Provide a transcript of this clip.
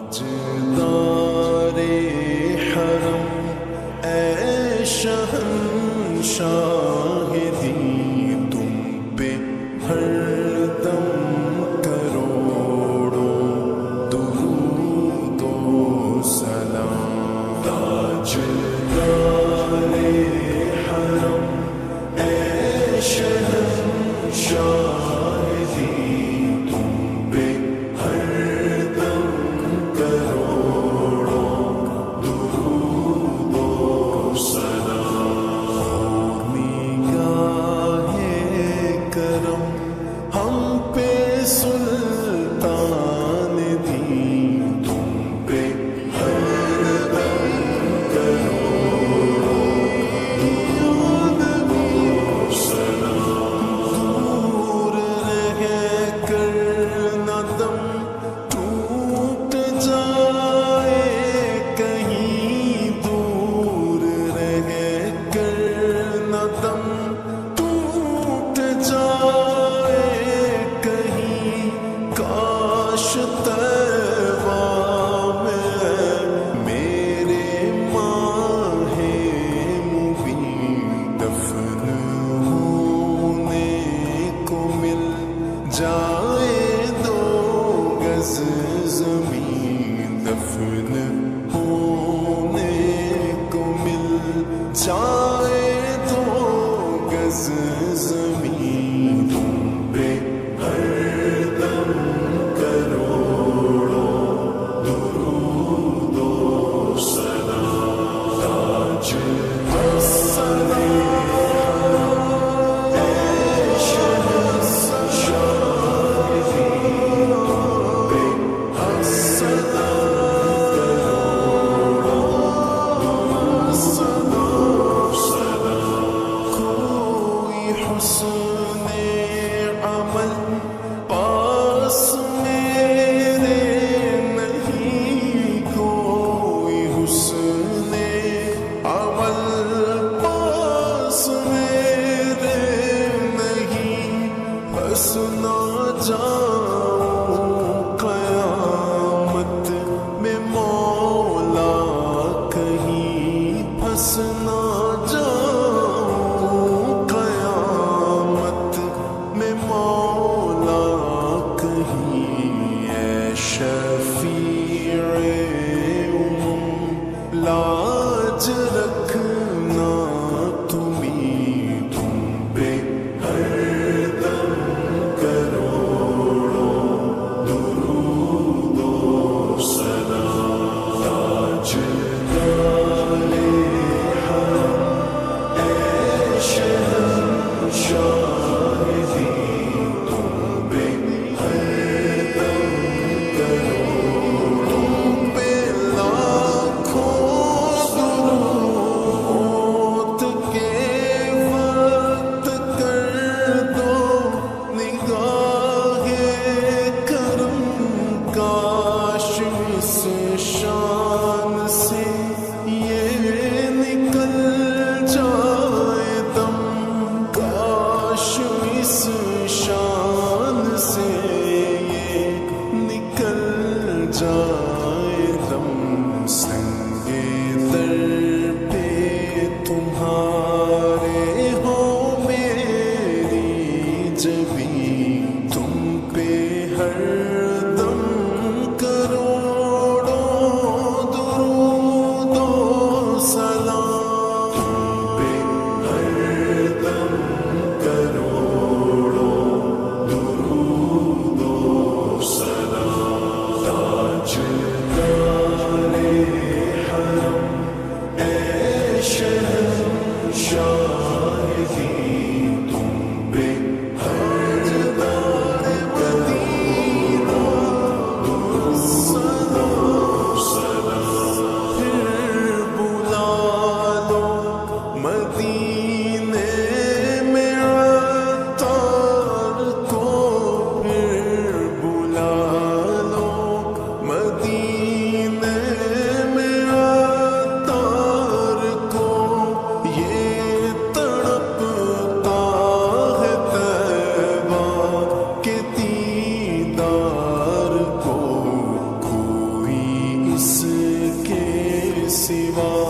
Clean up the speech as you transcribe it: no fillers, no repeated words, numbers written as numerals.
تاجدار حرم اے شہنشاہ دین، تم پہ ہر دم کروڑوں درود و سلام۔ تاجدار حرم اے شہنشاہ دین، تم پہ ہر دم کروڑوں درود و سلام۔ نگاہ کرم ہم پہ سلطان دین، تم پہ ہر دم کروڑوں درود و سلام۔ دور رہ کر نہ دم ٹوٹ جائے کہیں، دور رہ کر نہ دم ٹوٹ جائے کہیں، کاش طیبہ میں میرے ماہ مبین دفن ہونے کو مل جائے، دو گز زمین دفن ہونے کو مل جائے، دو گز زمین، تم پہ ہر دم کروڑوں درود و سلام۔ تاج حسن عمل پاس میرے نہیں، کوئی حسن عمل پاس میرے نہیں، بس نہ جاؤں قیامت میں مولا کہیں، پھنس نہ جاؤں قیامت میں مولا کہیں، اے شفیع امم لاج رکھنا تمہیں، تم پہ ہر دم کروڑوں درود و سلام۔ تاجدار حرم اے شہنشاہ دین، تم پہ ہر دم کروڑوں، تم پہ لاکھوں درود کے وقت کر دو نگاہ کرم، کاش اس شان سے یہ نکل جائے دم، کاش اس شان سے یہ نکل جائے دم، سنگے در پہ تمہارے ہو میری جبیں، تم پہ ہر دم کروڑوں درود و سلام، تم پہ ہر دم کروڑوں درود و سلام۔ تاج سوا